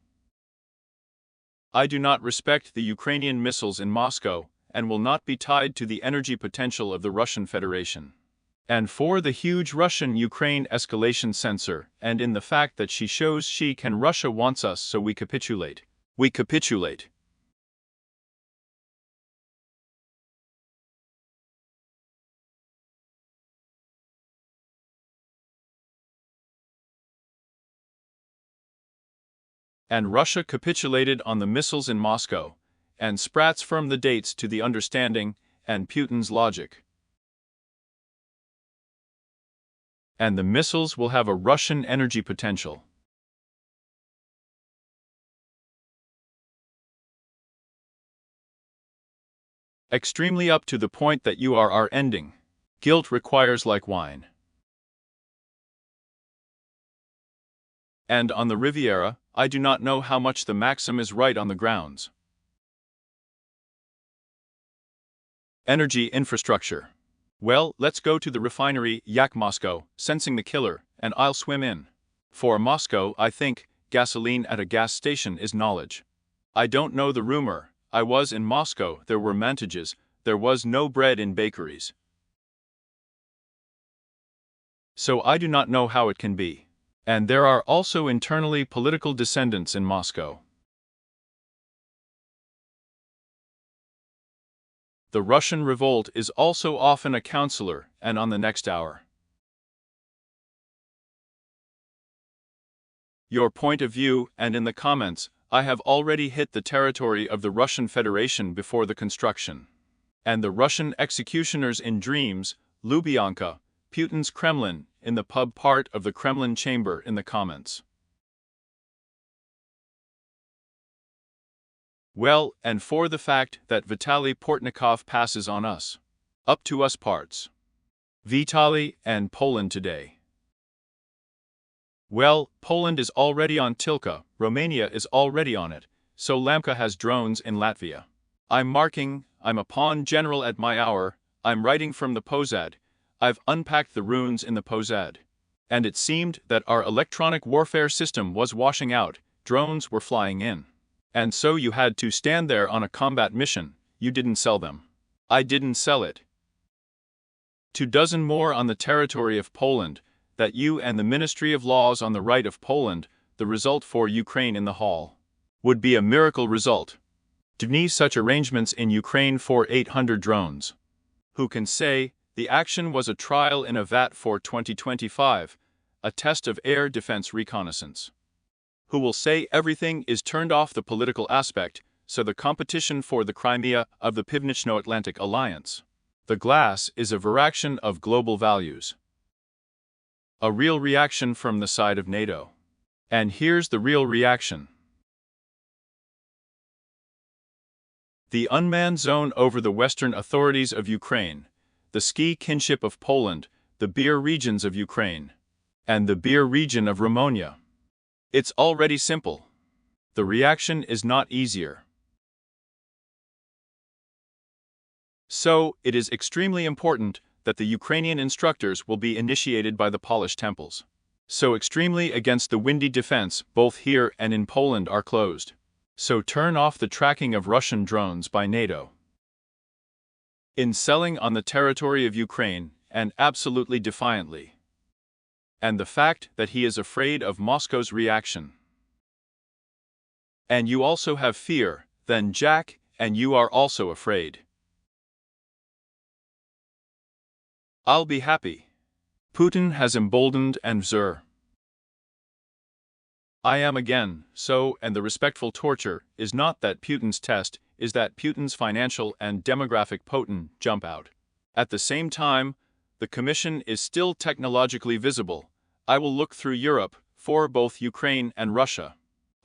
I do not respect the Ukrainian missiles in Moscow and will not be tied to the energy potential of the Russian Federation. And for the huge Russian-Ukraine escalation sensor, and in the fact that she shows she can, Russia wants us, so we capitulate. We capitulate. And Russia capitulated on the missiles in Moscow, and sprats from the dates to the understanding, and Putin's logic. And the missiles will have a Russian energy potential. Extremely up to the point that you are our ending. Guilt requires like wine. And on the Riviera, I do not know how much the maxim is right on the grounds. Energy infrastructure. Well, let's go to the refinery, Yak Moscow, sensing the killer, and I'll swim in. For Moscow, I think, gasoline at a gas station is knowledge. I don't know the rumor. I was in Moscow, there were mantages, there was no bread in bakeries. So I do not know how it can be. And there are also internally political descendants in Moscow. The Russian revolt is also often a counselor, and on the next hour. Your point of view, and in the comments, I have already hit the territory of the Russian Federation before the construction. And the Russian executioners in dreams, Lubyanka, Putin's Kremlin, in the pub part of the Kremlin chamber in the comments. Well, and for the fact that Vitaly Portnikov passes on us. Up to us parts. Vitaly and Poland today. Well, Poland is already on Tilka, Romania is already on it, so Lamka has drones in Latvia. I'm marking, I'm a pawn general at my hour, I'm writing from the Pozad, I've unpacked the runes in the Pozad. And it seemed that our electronic warfare system was washing out, drones were flying in. And so you had to stand there on a combat mission, you didn't sell them. I didn't sell it. 24 more on the territory of Poland, that you and the Ministry of Laws on the right of Poland, the result for Ukraine in the hall. Would be a miracle result. To need such arrangements in Ukraine for 800 drones. Who can say, the action was a trial in a vat for 2025, a test of air defense reconnaissance. Who will say everything is turned off the political aspect, so the competition for the Crimea of the Pivnichno-Atlantic Alliance. The glass is a veraction of global values. A real reaction from the side of NATO. And here's the real reaction. The unmanned zone over the western authorities of Ukraine, the ski kinship of Poland, the beer regions of Ukraine, and the beer region of Romania. It's already simple. The reaction is not easier. So, it is extremely important that the Ukrainian instructors will be initiated by the Polish temples. So extremely against the windy defense, both here and in Poland are closed. So turn off the tracking of Russian drones by NATO. In selling on the territory of Ukraine, and absolutely defiantly. And the fact that he is afraid of Moscow's reaction. And you also have fear, then Jack, and you are also afraid. I'll be happy. Putin has emboldened and Vzur. I am again, so, and the respectful torture is not that Putin's test, is that Putin's financial and demographic potent jump out. At the same time, the Commission is still technologically visible. I will look through Europe, for both Ukraine and Russia.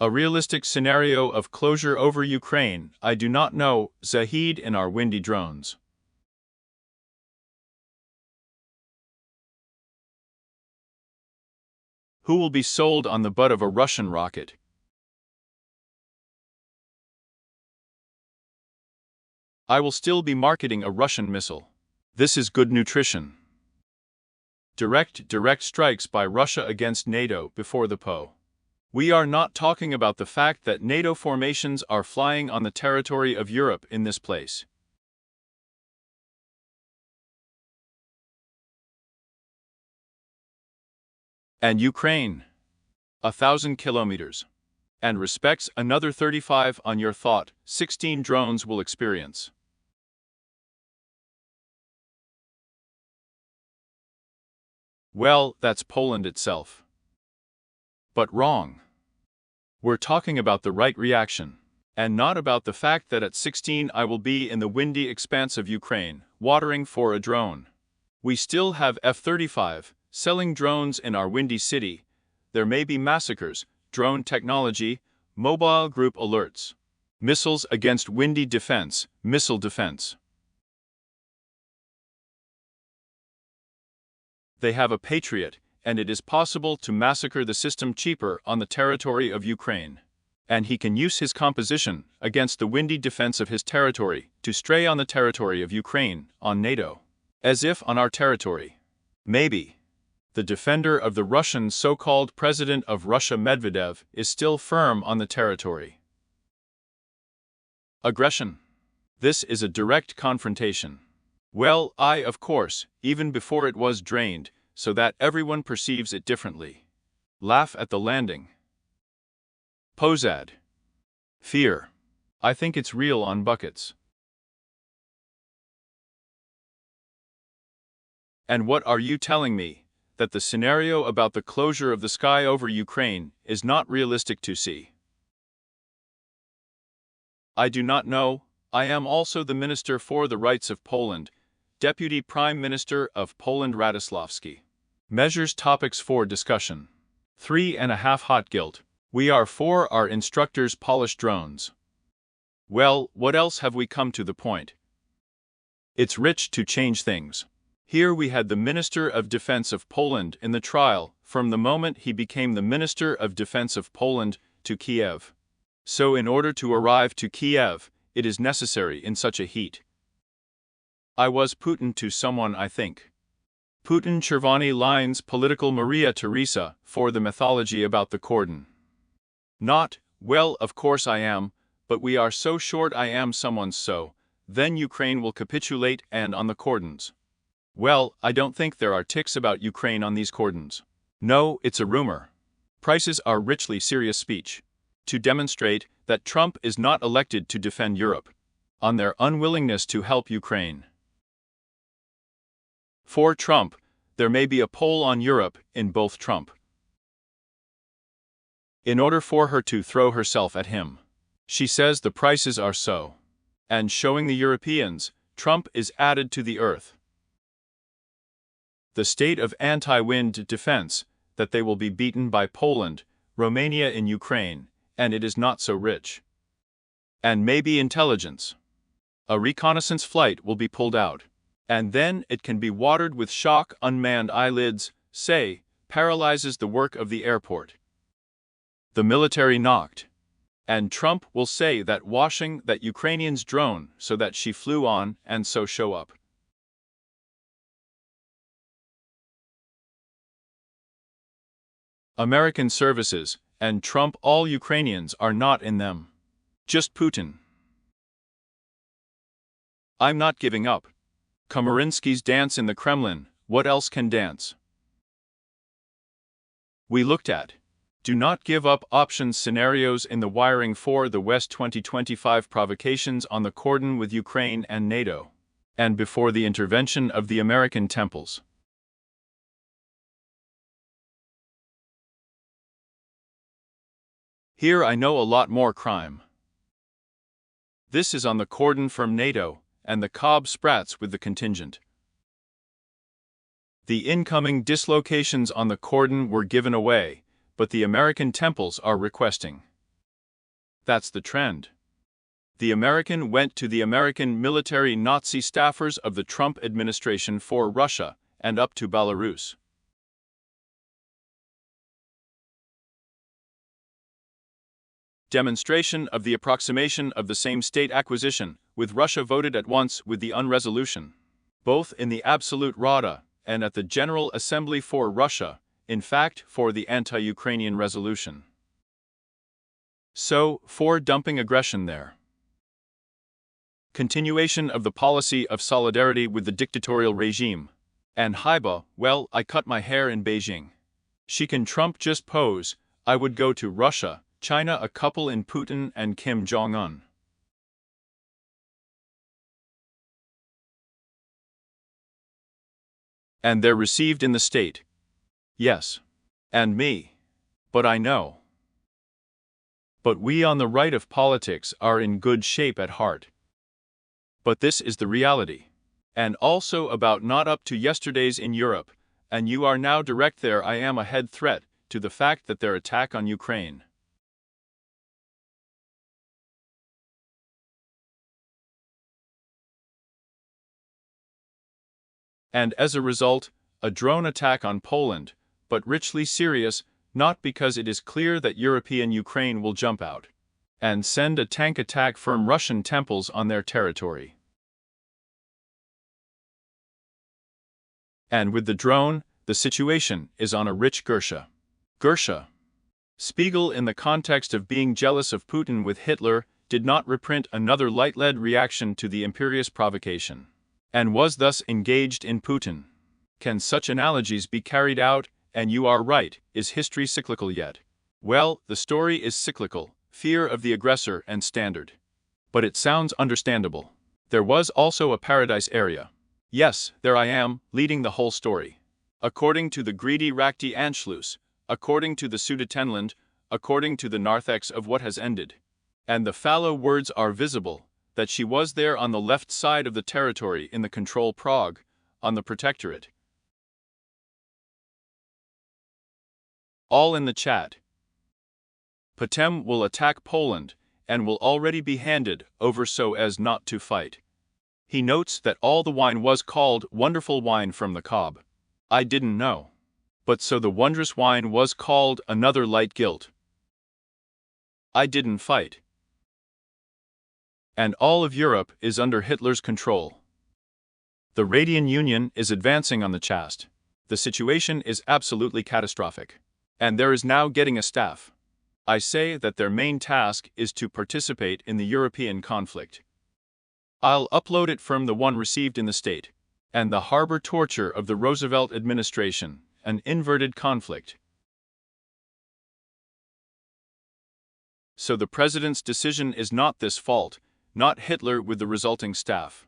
A realistic scenario of closure over Ukraine, I do not know, Zahid in our windy drones. Who will be sold on the butt of a Russian rocket? I will still be marketing a Russian missile. This is good nutrition. direct strikes by Russia against NATO before the PO. We are not talking about the fact that NATO formations are flying on the territory of Europe in this place. And Ukraine, 1,000 kilometers. And respects another 35 on your thought, 16 drones will experience. Well, that's Poland itself. But wrong. We're talking about the right reaction, and not about the fact that at 16 I will be in the windy expanse of Ukraine, watering for a drone. We still have F-35, selling drones in our windy city. There may be massacres, drone technology, mobile group alerts, missiles against windy defense, missile defense. They have a Patriot, and it is possible to massacre the system cheaper on the territory of Ukraine. And he can use his composition against the windy defense of his territory to stray on the territory of Ukraine, on NATO. As if on our territory. Maybe. The defender of the Russian so-called President of Russia Medvedev is still firm on the territory. Aggression. This is a direct confrontation. Well, of course, even before it was drained, so that everyone perceives it differently. Laugh at the landing. Posad. Fear. I think it's real on buckets. And what are you telling me? That the scenario about the closure of the sky over Ukraine is not realistic to see? I do not know. I am also the Minister for the Rights of Poland, Deputy Prime Minister of Poland Radoslavski. Measures topics for discussion. 3.5 Hot guilt. We are for our instructors' polished drones. Well, what else have we come to the point? It's rich to change things. Here we had the Minister of Defense of Poland in the trial from the moment he became the Minister of Defense of Poland to Kiev. So in order to arrive to Kiev, it is necessary in such a heat. I was Putin to someone, I think. Putin Chervony lines political Maria Theresa for the mythology about the cordon. Not, well, of course I am, but we are so short I am someone's so, then Ukraine will capitulate and on the cordons. Well, I don't think there are ticks about Ukraine on these cordons. No, it's a rumor. Prices are richly serious speech. To demonstrate that Trump is not elected to defend Europe. On their unwillingness to help Ukraine. For Trump, there may be a poll on Europe in both Trump. In order for her to throw herself at him. She says the prices are so. And showing the Europeans, Trump is added to the earth. The state of anti-wind defense, that they will be beaten by Poland, Romania in Ukraine, and it is not so rich. And maybe intelligence. A reconnaissance flight will be pulled out. And then it can be watered with shock unmanned eyelids, say, paralyzes the work of the airport. The military knocked. And Trump will say that washing that Ukrainian's drone so that she flew on and so show up. American services, and Trump all Ukrainians are not in them. Just Putin. I'm not giving up. Komarinsky's dance in the Kremlin, what else can dance? We looked at. Do not give up options scenarios in the wiring for the West 2025 provocations on the cordon with Ukraine and NATO, and before the intervention of the American temples. Here I know a lot more crime. This is on the cordon from NATO, and the Cobb sprats with the contingent. The incoming dislocations on the cordon were given away, but the American temples are requesting. That's the trend. The American went to the American military Nazi staffers of the Trump administration for Russia and up to Belarus. Demonstration of the approximation of the same state acquisition, with Russia voted at once with the unresolution. Both in the absolute Rada, and at the General Assembly for Russia, in fact for the anti-Ukrainian resolution. So, for dumping aggression there. Continuation of the policy of solidarity with the dictatorial regime. And Haiba, well, I cut my hair in Beijing. She can Trump just pose, I would go to Russia, China a couple in Putin and Kim Jong-un. And they're received in the state. Yes. And me. But I know. But we on the right of politics are in good shape at heart. But this is the reality. And also about not up to yesterday's in Europe, and you are now direct there I am a head threat to the fact that their attack on Ukraine. And as a result, a drone attack on Poland, but richly serious, not because it is clear that European Ukraine will jump out and send a tank attack from Russian temples on their territory. And with the drone, the situation is on a rich Gersha. Spiegel, in the context of being jealous of Putin with Hitler, did not reprint another light-led reaction to the imperious provocation, and was thus engaged in Putin. Can such analogies be carried out? And you are right, is history cyclical yet? Well, the story is cyclical, fear of the aggressor and standard. But it sounds understandable. There was also a paradise area. Yes, there I am, leading the whole story. According to the greedy Rakti Anschluss, according to the Sudetenland, according to the narthex of what has ended. And the fallow words are visible, that she was there on the left side of the territory in the control Prague, on the protectorate. All in the chat. Potem will attack Poland, and will already be handed over so as not to fight. He notes that all the wine was called wonderful wine from the cob. I didn't know. But so the wondrous wine was called another light guilt. I didn't fight. And all of Europe is under Hitler's control. The Radian Union is advancing on the chast. The situation is absolutely catastrophic. And there is now getting a staff. I say that their main task is to participate in the European conflict. I'll upload it from the one received in the state. And the harbor torture of the Roosevelt administration, an inverted conflict. So the president's decision is not this fault, not Hitler with the resulting staff.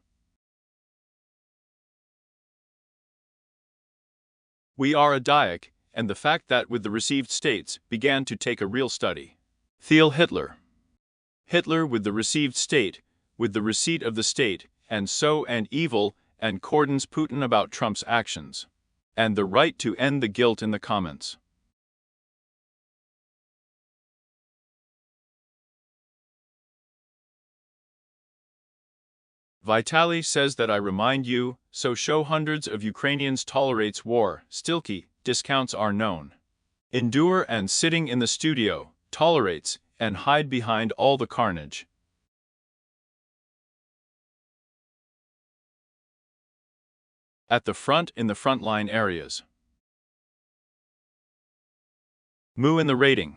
We are a Diak, and the fact that with the received states began to take a real study. Thiel Hitler. Hitler with the received state, with the receipt of the state, and so and evil, and cordons Putin about Trump's actions. And the right to end the guilt in the comments. Vitali says that I remind you, so show hundreds of Ukrainians tolerates war, Stilky, discounts are known. Endure and sitting in the studio, tolerates, and hide behind all the carnage. At the front in the frontline areas. Moo in the rating.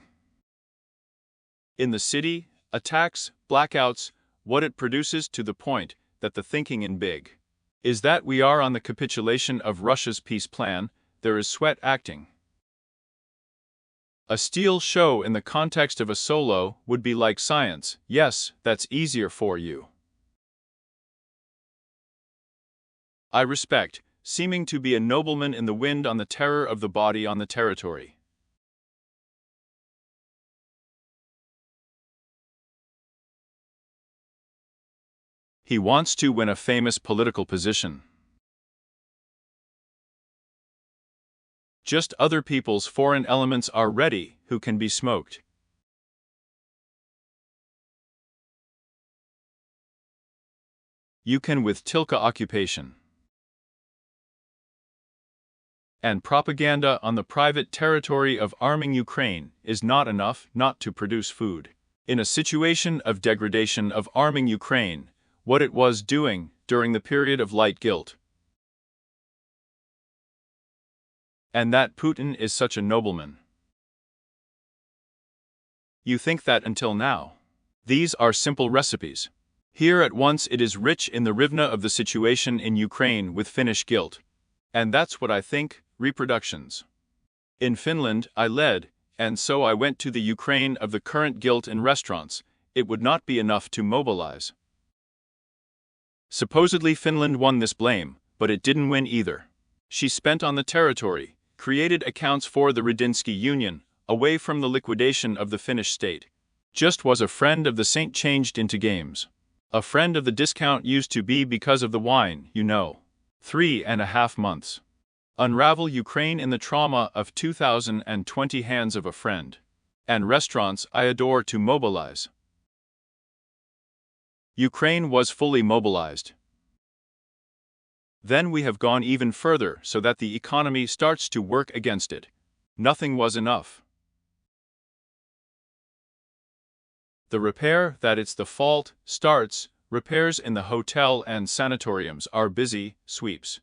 In the city, attacks, blackouts, what it produces to the point that the thinking in big is that we are on the capitulation of Russia's peace plan, there is sweat acting. A steel show in the context of a solo would be like science, yes, that's easier for you. I respect, seeming to be a nobleman in the wind on the terror of the body on the territory. He wants to win a famous political position. Just other people's foreign elements are ready, who can be smoked. You can with Tilka occupation. And propaganda on the private territory of arming Ukraine is not enough not to produce food. In a situation of degradation of arming Ukraine, what it was doing during the period of light guilt. And that Putin is such a nobleman. You think that until now. These are simple recipes. Here at once it is rich in the rivna of the situation in Ukraine with Finnish guilt. And that's what I think, reproductions. In Finland I led, and so I went to the Ukraine of the current guilt in restaurants. It would not be enough to mobilize. Supposedly Finland won this blame, but it didn't win either. She spent on the territory, created accounts for the Radinsky Union, away from the liquidation of the Finnish state. Just was a friend of the saint changed into games. A friend of the discount used to be because of the wine, you know. 3.5 months. Unravel Ukraine in the trauma of 2020 hands of a friend. And restaurants I adore to mobilize. Ukraine was fully mobilized. Then we have gone even further so that the economy starts to work against it. Nothing was enough. The repair that it's the fault starts, repairs in the hotel and sanatoriums are busy, sweeps.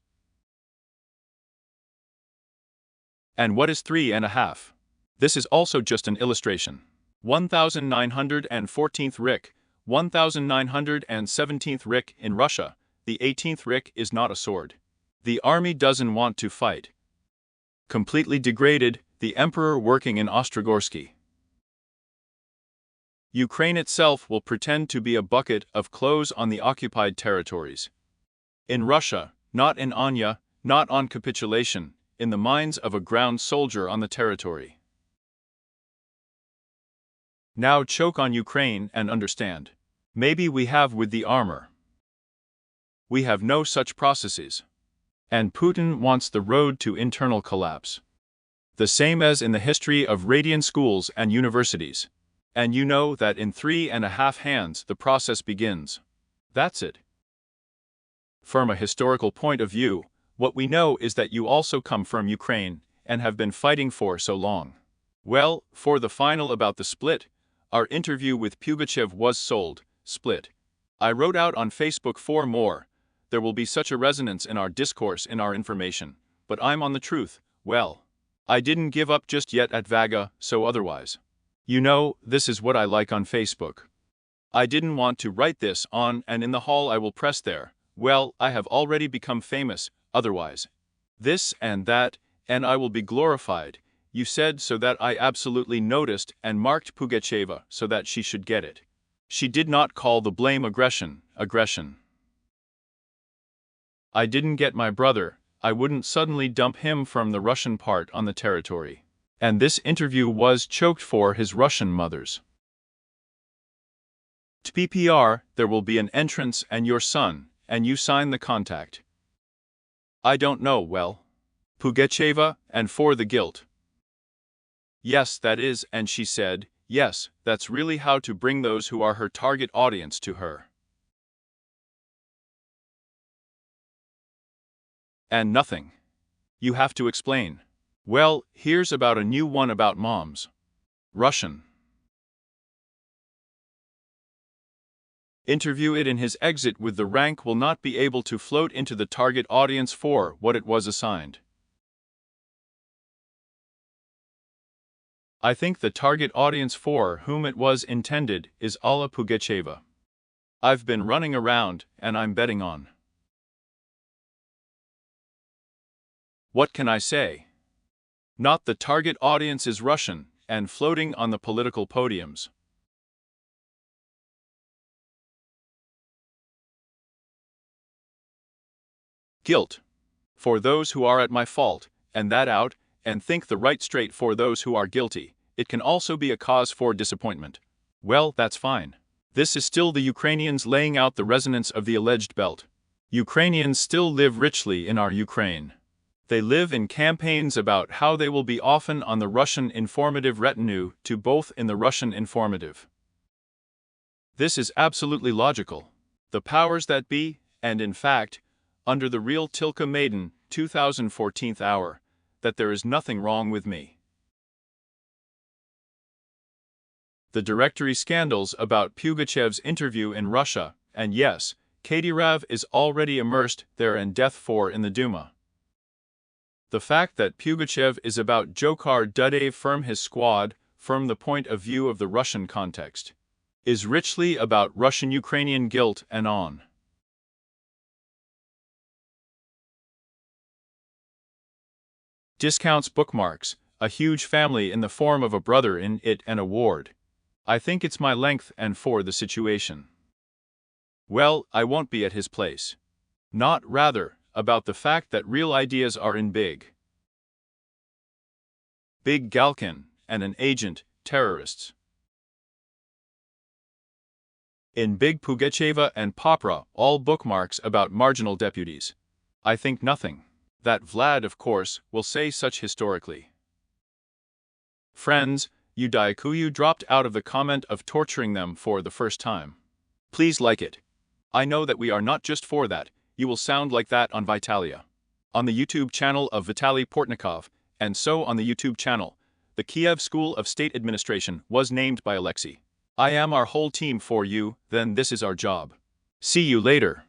And what is 3.5? This is also just an illustration. 1914th Rick, 1917th Rick in Russia, the 18th Rick is not a sword. The army doesn't want to fight. Completely degraded, the emperor working in Ostrogorsky. Ukraine itself will pretend to be a bucket of clothes on the occupied territories. In Russia, not in Anya, not on capitulation, in the minds of a ground soldier on the territory. Now choke on Ukraine and understand. Maybe we have with the armor. We have no such processes. And Putin wants the road to internal collapse. The same as in the history of radiant schools and universities. And you know that in 3.5 hands the process begins. That's it. From a historical point of view, what we know is that you also come from Ukraine and have been fighting for so long. Well, for the final about the split, our interview with Pugachev was sold, split. I wrote out on Facebook 4 more. There will be such a resonance in our discourse in our information, but I'm on the truth. Well, I didn't give up just yet at Vaga, so otherwise. You know, this is what I like on Facebook. I didn't want to write this on and in the hall I will press there. Well, I have already become famous, otherwise. This and that, and I will be glorified, you said, so that I absolutely noticed and marked Pugacheva so that she should get it. She did not call the blame aggression. I didn't get my brother, I wouldn't suddenly dump him from the Russian part on the territory. And this interview was choked for his Russian mothers. To PPR, there will be an entrance and your son, and you sign the contact. I don't know, well. Pugacheva, and for the guilt. Yes, that is, and she said, yes, that's really how to bring those who are her target audience to her. And nothing. You have to explain. Well, here's about a new one about moms. Russian. Interview it in his exit with the rank will not be able to float into the target audience for what it was assigned. I think the target audience for whom it was intended is Alla Pugacheva. I've been running around and I'm betting on. What can I say? Not the target audience is Russian and floating on the political podiums. Guilt. For those who are at my fault, and that out, and think the right straight for those who are guilty, it can also be a cause for disappointment. Well, that's fine. This is still the Ukrainians laying out the resonance of the alleged belt. Ukrainians still live richly in our Ukraine. They live in campaigns about how they will be often on the Russian informative retinue to both in the Russian informative. This is absolutely logical. The powers that be, and in fact, under the real Tilka Maiden, 2014th hour, that there is nothing wrong with me. The directory scandals about Pugachev's interview in Russia, and yes, Kadyrov is already immersed there and death for in the Duma. The fact that Pugachev is about Dzhokhar Dudayev from his squad, from the point of view of the Russian context, is richly about Russian-Ukrainian guilt and on. Discounts bookmarks, a huge family in the form of a brother in it and a ward. I think it's my length and for the situation. Well, I won't be at his place. Not, rather, about the fact that real ideas are in Big Galkin, and an agent, terrorists. In Big Pugacheva and Popra, all bookmarks about marginal deputies. I think nothing. That Vlad, of course, will say such historically. Friends, Udaykuyu dropped out of the comment of torturing them for the first time. Please like it. I know that we are not just for that. You will sound like that on Vitalia, on the YouTube channel of Vitaly Portnikov, and so on the YouTube channel. The Kiev School of State Administration was named by Alexei. I am our whole team for you, then this is our job. See you later.